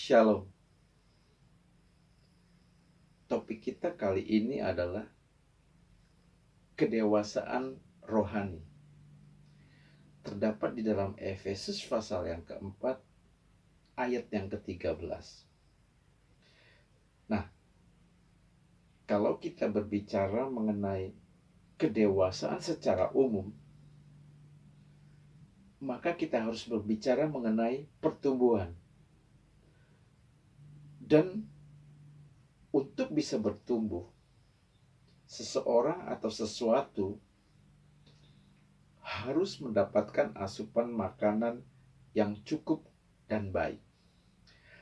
Shalom. Topik kita kali ini adalah kedewasaan rohani. Terdapat di dalam Efesus pasal yang keempat, ayat yang ke-13. Nah, kalau kita berbicara mengenai kedewasaan secara umum, maka kita harus berbicara mengenai pertumbuhan. Dan untuk bisa bertumbuh, seseorang atau sesuatu harus mendapatkan asupan makanan yang cukup dan baik.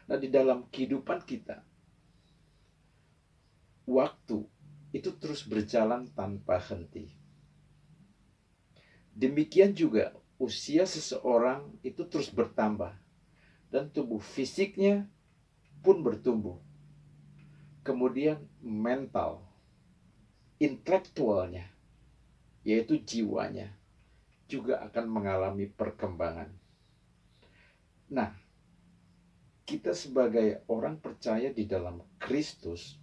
Nah, di dalam kehidupan kita, waktu itu terus berjalan tanpa henti. Demikian juga usia seseorang itu terus bertambah dan tubuh fisiknya pun bertumbuh. Kemudian mental, intelektualnya, yaitu jiwanya, juga akan mengalami perkembangan. Nah, kita sebagai orang percaya di dalam Kristus,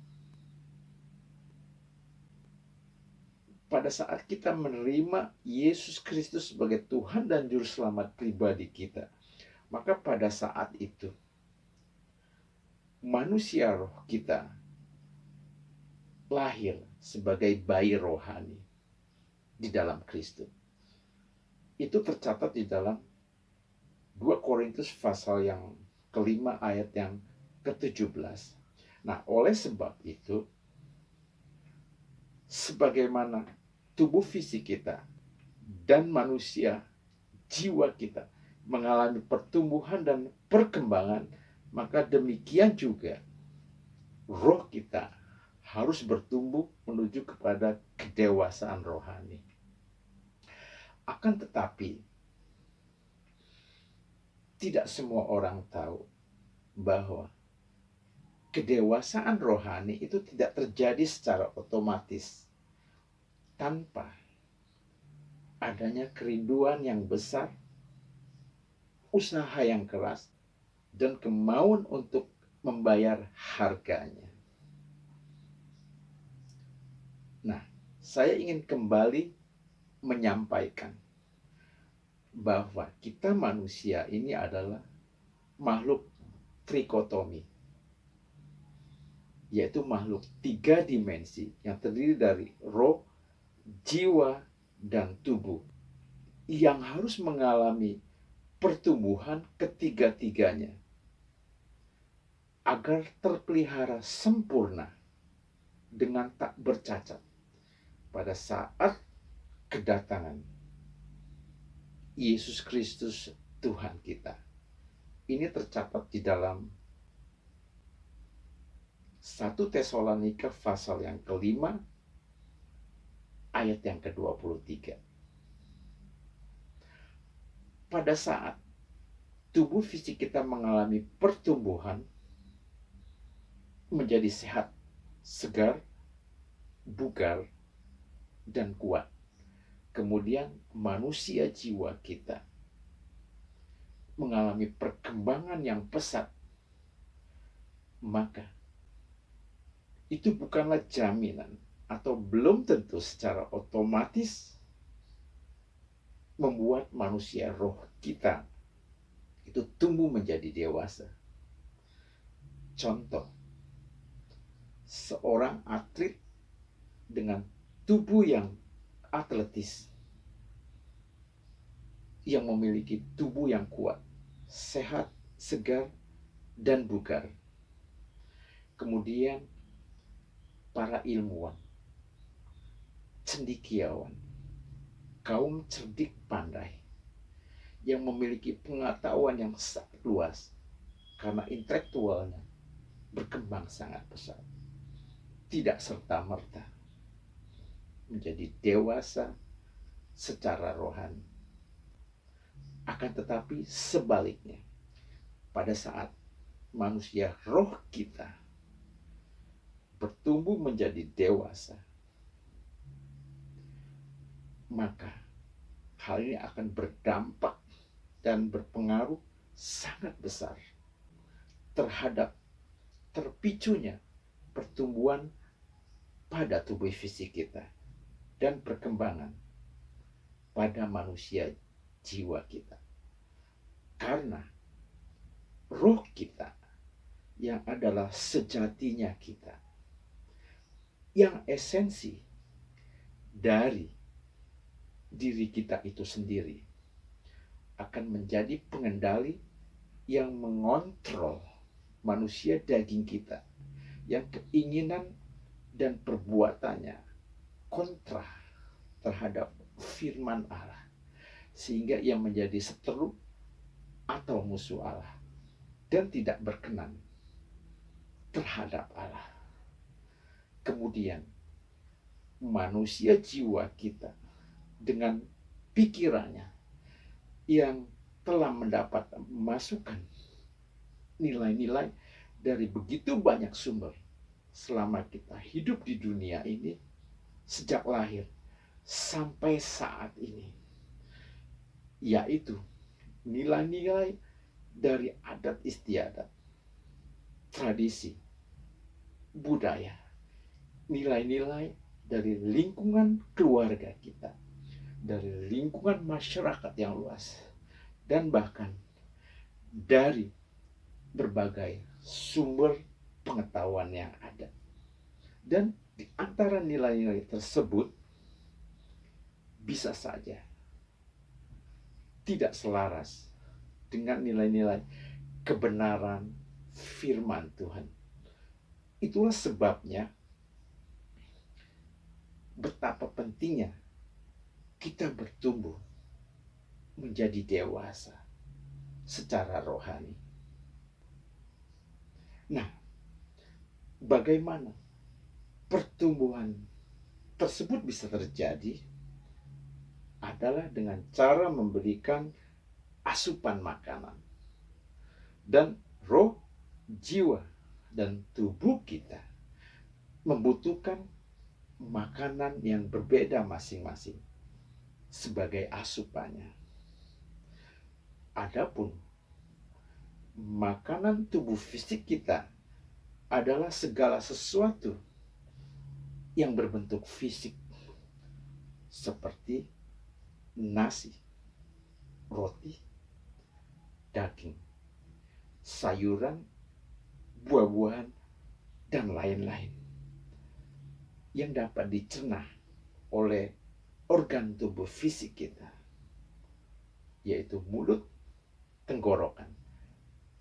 pada saat kita menerima Yesus Kristus sebagai Tuhan dan Juru Selamat pribadi kita, maka pada saat itu manusia roh kita lahir sebagai bayi rohani di dalam Kristus. Itu tercatat di dalam 2 Korintus pasal yang kelima ayat yang ke-17. Nah, oleh sebab itu, sebagaimana tubuh fisik kita dan manusia, jiwa kita mengalami pertumbuhan dan perkembangan, maka demikian juga roh kita harus bertumbuh menuju kepada kedewasaan rohani. Akan tetapi, tidak semua orang tahu bahwa kedewasaan rohani itu tidak terjadi secara otomatis tanpa adanya kerinduan yang besar, usaha yang keras, dan kemauan untuk membayar harganya. Nah, saya ingin kembali menyampaikan bahwa kita manusia ini adalah makhluk trikotomi, yaitu makhluk 3 dimensi yang terdiri dari roh, jiwa, dan tubuh yang harus mengalami pertumbuhan ketiga-tiganya agar terpelihara sempurna dengan tak bercacat pada saat kedatangan Yesus Kristus Tuhan kita. Ini tercatat di dalam 1 Tesalonika pasal yang kelima ayat yang ke-23. Pada saat tubuh fisik kita mengalami pertumbuhan menjadi sehat, segar, bugar, dan kuat. Kemudian manusia jiwa kita mengalami perkembangan yang pesat, maka itu bukanlah jaminan atau belum tentu secara otomatis membuat manusia roh kita itu tumbuh menjadi dewasa. Contoh, seorang atlet dengan tubuh yang atletis, yang memiliki tubuh yang kuat, sehat, segar, dan bugar. Kemudian para ilmuwan, cendekiawan, kaum cerdik pandai, yang memiliki pengetahuan yang sangat luas karena intelektualnya berkembang sangat pesat, tidak serta-merta menjadi dewasa secara rohani. Akan tetapi sebaliknya, pada saat manusia roh kita bertumbuh menjadi dewasa, maka hal ini akan berdampak dan berpengaruh sangat besar terhadap terpicunya pertumbuhan pada tubuh fisik kita dan perkembangan pada manusia jiwa kita. Karena roh kita yang adalah sejatinya kita, yang esensi dari diri kita itu sendiri, akan menjadi pengendali yang mengontrol manusia daging kita, yang keinginan dan perbuatannya kontra terhadap firman Allah, sehingga ia menjadi seteru atau musuh Allah dan tidak berkenan terhadap Allah. Kemudian manusia jiwa kita dengan pikirannya yang telah mendapat masukan nilai-nilai dari begitu banyak sumber selama kita hidup di dunia ini, sejak lahir sampai saat ini, yaitu nilai-nilai dari adat istiadat, tradisi, budaya, nilai-nilai dari lingkungan keluarga kita, dari lingkungan masyarakat yang luas, dan bahkan dari berbagai sumber pengetahuan yang ada. Dan di antara nilai-nilai tersebut bisa saja tidak selaras dengan nilai-nilai kebenaran firman Tuhan. Itulah sebabnya betapa pentingnya kita bertumbuh menjadi dewasa secara rohani. Nah, bagaimana pertumbuhan tersebut bisa terjadi adalah dengan cara memberikan asupan makanan. Dan roh, jiwa, dan tubuh kita membutuhkan makanan yang berbeda masing-masing sebagai asupannya. Adapun makanan tubuh fisik kita adalah segala sesuatu yang berbentuk fisik, seperti nasi, roti, daging, sayuran, buah-buahan, dan lain-lain, yang dapat dicerna oleh organ tubuh fisik kita, yaitu mulut, tenggorokan,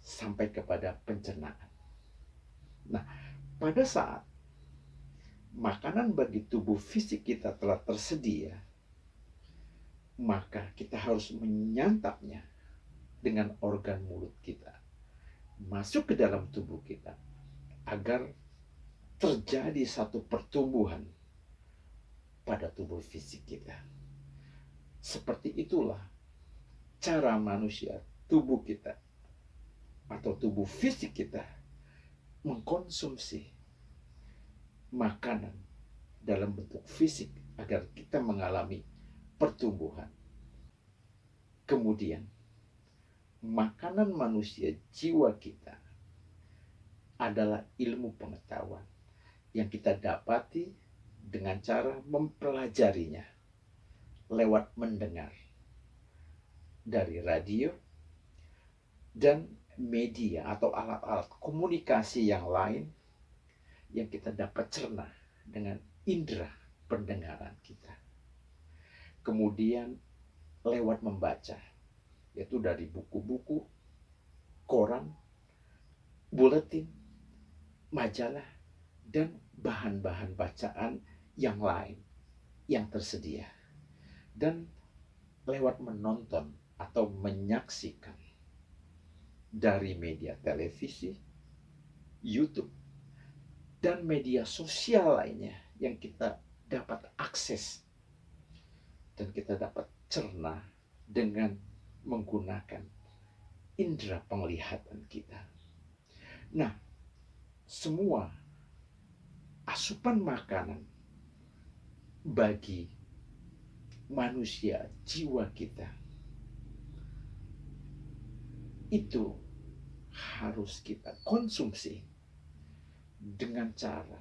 sampai kepada pencernaan. Nah, pada saat makanan bagi tubuh fisik kita telah tersedia, maka kita harus menyantapnya dengan organ mulut kita masuk ke dalam tubuh kita, agar terjadi satu pertumbuhan pada tubuh fisik kita. Seperti itulah cara manusia, tubuh kita atau tubuh fisik kita mengkonsumsi makanan dalam bentuk fisik agar kita mengalami pertumbuhan. Kemudian makanan manusia jiwa kita adalah ilmu pengetahuan yang kita dapati dengan cara mempelajarinya lewat mendengar dari radio dan media atau alat-alat komunikasi yang lain yang kita dapat cerna dengan indera pendengaran kita. Kemudian lewat membaca, yaitu dari buku-buku, koran, buletin, majalah, dan bahan-bahan bacaan yang lain yang tersedia. Dan lewat menonton atau menyaksikan dari media televisi, YouTube, dan media sosial lainnya yang kita dapat akses dan kita dapat cerna dengan menggunakan indera penglihatan kita. Nah, semua asupan makanan bagi manusia jiwa kita itu harus kita konsumsi dengan cara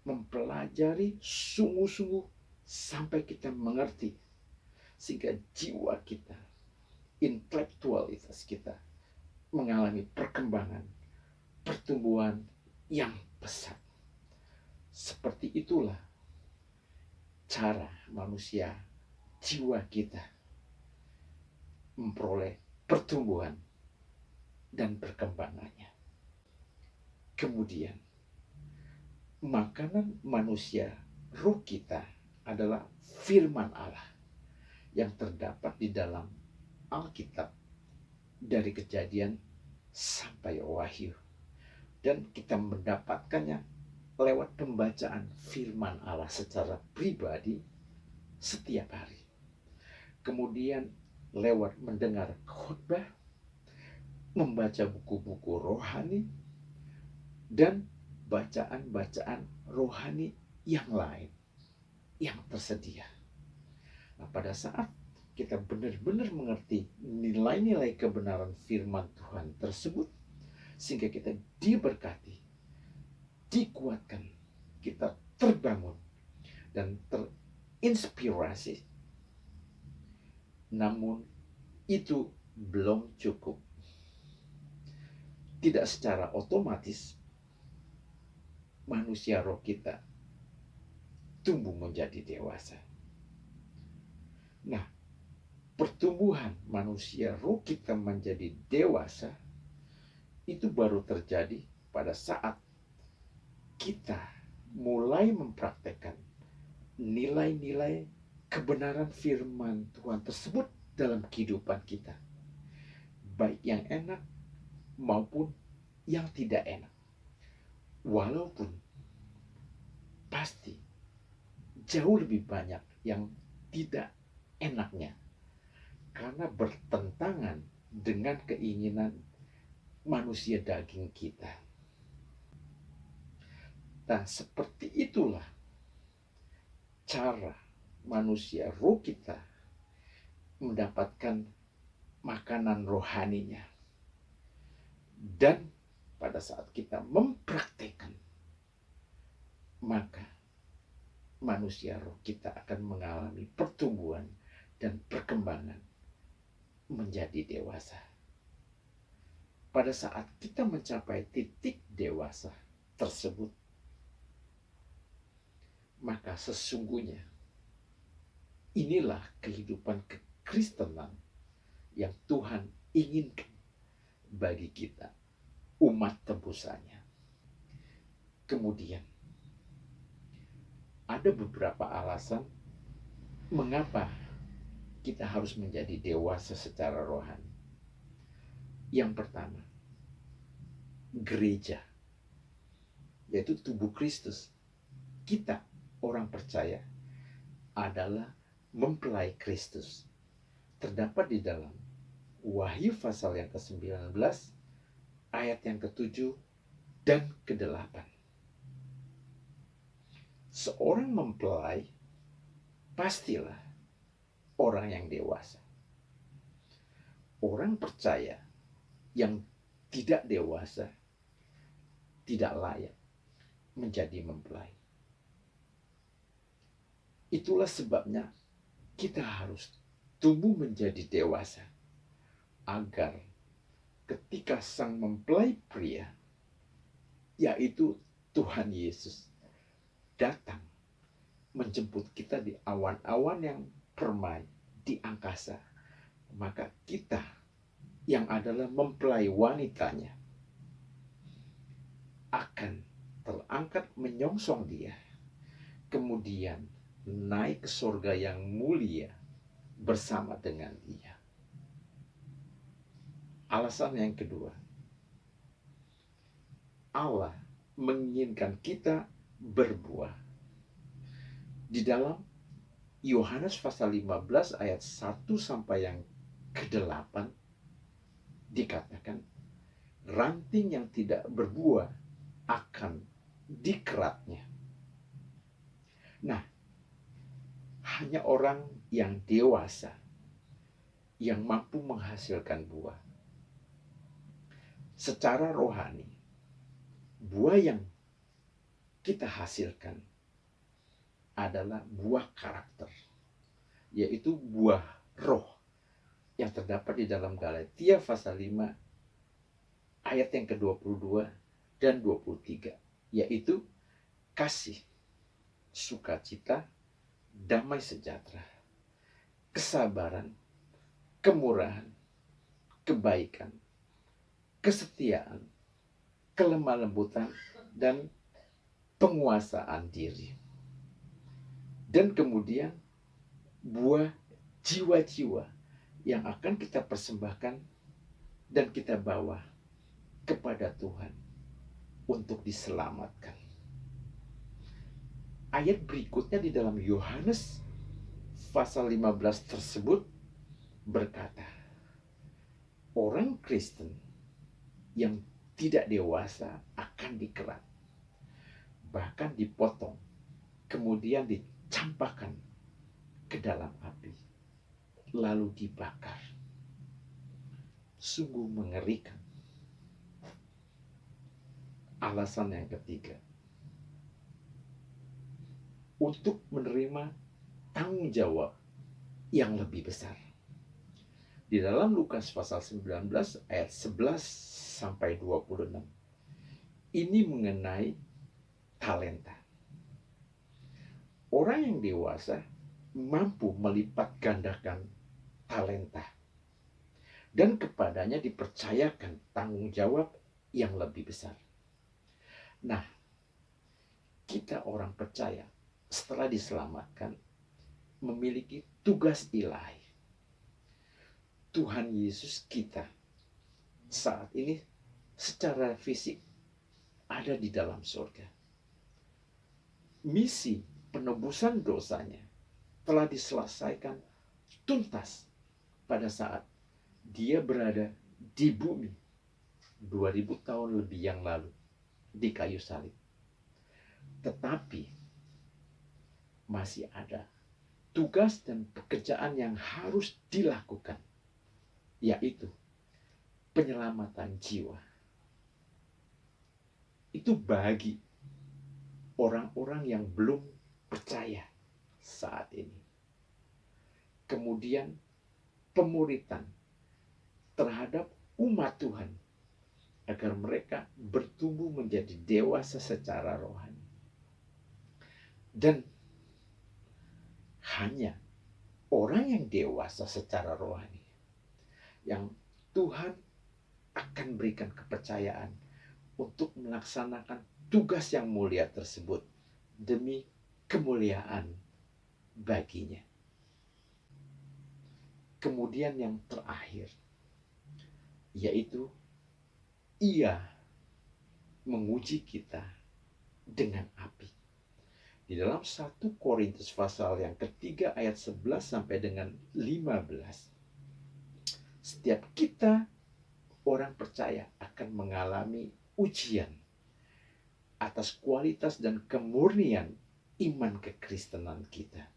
mempelajari sungguh-sungguh sampai kita mengerti, sehingga jiwa kita, intelektualitas kita mengalami perkembangan, pertumbuhan yang pesat. Seperti itulah cara manusia, jiwa kita memperoleh pertumbuhan dan perkembangannya. Kemudian, makanan manusia roh kita adalah firman Allah yang terdapat di dalam Alkitab dari Kejadian sampai Wahyu. Dan kita mendapatkannya lewat pembacaan firman Allah secara pribadi setiap hari. Kemudian lewat mendengar khotbah, membaca buku-buku rohani, dan bacaan-bacaan rohani yang lain yang tersedia. Nah, pada saat kita benar-benar mengerti nilai-nilai kebenaran firman Tuhan tersebut, sehingga kita diberkati, dikuatkan, kita terbangun dan terinspirasi. Namun itu belum cukup. Tidak secara otomatis manusia roh kita tumbuh menjadi dewasa. Nah, pertumbuhan manusia roh kita menjadi dewasa itu baru terjadi pada saat kita mulai mempraktekkan nilai-nilai kebenaran firman Tuhan tersebut dalam kehidupan kita, baik yang enak maupun yang tidak enak. Walaupun pasti jauh lebih banyak yang tidak enaknya, karena bertentangan dengan keinginan manusia daging kita. Nah, seperti itulah cara manusia roh kita mendapatkan makanan rohaninya. Dan pada saat kita mempraktekkan, maka manusia roh kita akan mengalami pertumbuhan dan perkembangan menjadi dewasa. Pada saat kita mencapai titik dewasa tersebut, maka sesungguhnya inilah kehidupan kekristenan yang Tuhan inginkan bagi kita, umat tebusannya. Kemudian ada beberapa alasan mengapa kita harus menjadi dewasa secara rohani. Yang pertama, gereja, yaitu tubuh Kristus. Kita, orang percaya, adalah mempelai Kristus. Terdapat di dalam Wahyu pasal yang ke-19, ayat yang ke-7 dan ke-8. Seorang mempelai pastilah orang yang dewasa. Orang percaya yang tidak dewasa tidak layak menjadi mempelai. Itulah sebabnya kita harus tumbuh menjadi dewasa, agar ketika sang mempelai pria, yaitu Tuhan Yesus, datang menjemput kita di awan-awan yang permai di angkasa, maka kita yang adalah mempelai wanitanya akan terangkat menyongsong dia, kemudian naik ke surga yang mulia bersama dengan dia. Alasan yang kedua, Allah menginginkan kita berbuah. Di dalam Yohanes pasal 15 ayat 1 sampai yang ke-8 dikatakan, ranting yang tidak berbuah akan dikeratnya. Nah, hanya orang yang dewasa yang mampu menghasilkan buah. secara rohani, buah yang kita hasilkan adalah buah karakter, yaitu buah roh yang terdapat di dalam Galatia pasal 5 ayat yang ke-22 dan 23, yaitu kasih, sukacita, damai sejahtera, kesabaran, kemurahan, kebaikan, kesetiaan, kelemah lembutan, dan penguasaan diri. Dan kemudian buah jiwa-jiwa yang akan kita persembahkan dan kita bawa kepada Tuhan untuk diselamatkan. Ayat berikutnya di dalam Yohanes pasal 15 tersebut berkata, orang Kristen yang tidak dewasa akan dikerat, bahkan dipotong, kemudian dicampakkan ke dalam api, lalu dibakar. Sungguh mengerikan. Alasan yang ketiga, untuk menerima tanggung jawab yang lebih besar. Di dalam Lukas pasal 19 ayat 11 sampai 26. Ini mengenai talenta. Orang yang dewasa mampu melipat gandakan talenta, dan kepadanya dipercayakan tanggung jawab yang lebih besar. Nah, kita orang percaya setelah diselamatkan memiliki tugas ilahi. Tuhan Yesus kita saat ini secara fisik ada di dalam surga. Misi penebusan dosanya telah diselesaikan tuntas pada saat dia berada di bumi 2000 tahun lebih yang lalu di kayu salib. Tetapi masih ada tugas dan pekerjaan yang harus dilakukan, yaitu penyelamatan jiwa. Itu bagi orang-orang yang belum percaya saat ini. Kemudian pemuritan terhadap umat Tuhan agar mereka bertumbuh menjadi dewasa secara rohani. Dan hanya orang yang dewasa secara rohani yang Tuhan akan berikan kepercayaan untuk melaksanakan tugas yang mulia tersebut demi kemuliaan baginya. Kemudian yang terakhir, yaitu ia menguji kita dengan api. Di dalam 1 Korintus pasal yang ketiga ayat 11 sampai dengan 15. Setiap kita orang percaya akan mengalami ujian atas kualitas dan kemurnian iman kekristenan kita.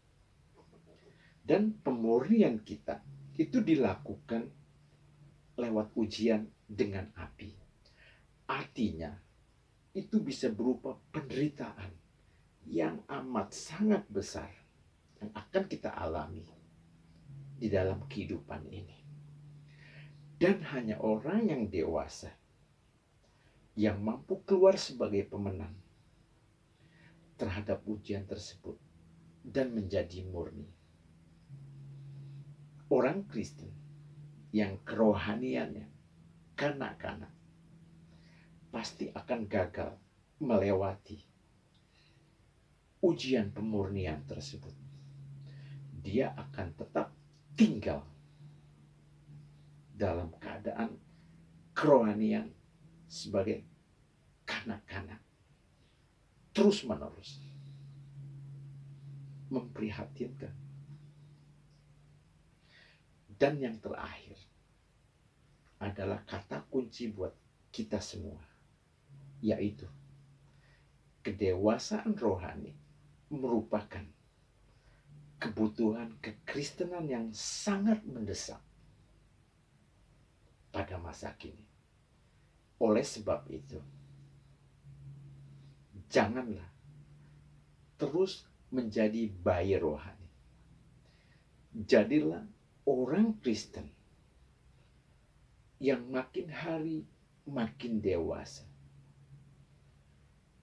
Dan pemurnian kita itu dilakukan lewat ujian dengan api. Artinya, itu bisa berupa penderitaan yang amat sangat besar yang akan kita alami di dalam kehidupan ini. Dan hanya orang yang dewasa yang mampu keluar sebagai pemenang terhadap ujian tersebut dan menjadi murni. Orang Kristen yang kerohaniannya kanak-kanak pasti akan gagal melewati ujian pemurnian tersebut. Dia akan tetap tinggal dalam keadaan kerohanian sebagai kanak-kanak, terus-menerus memprihatinkan. Dan yang terakhir adalah kata kunci buat kita semua, yaitu kedewasaan rohani merupakan kebutuhan kekristenan yang sangat mendesak pada masa kini. Oleh sebab itu, janganlah terus menjadi bayi rohani. Jadilah orang Kristen yang makin hari makin dewasa,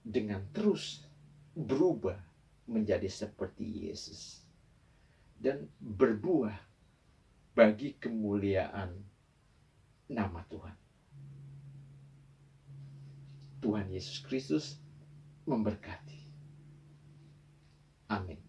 dengan terus berubah menjadi seperti Yesus dan berbuah bagi kemuliaan nama Tuhan. Tuhan Yesus Kristus memberkati. Amin.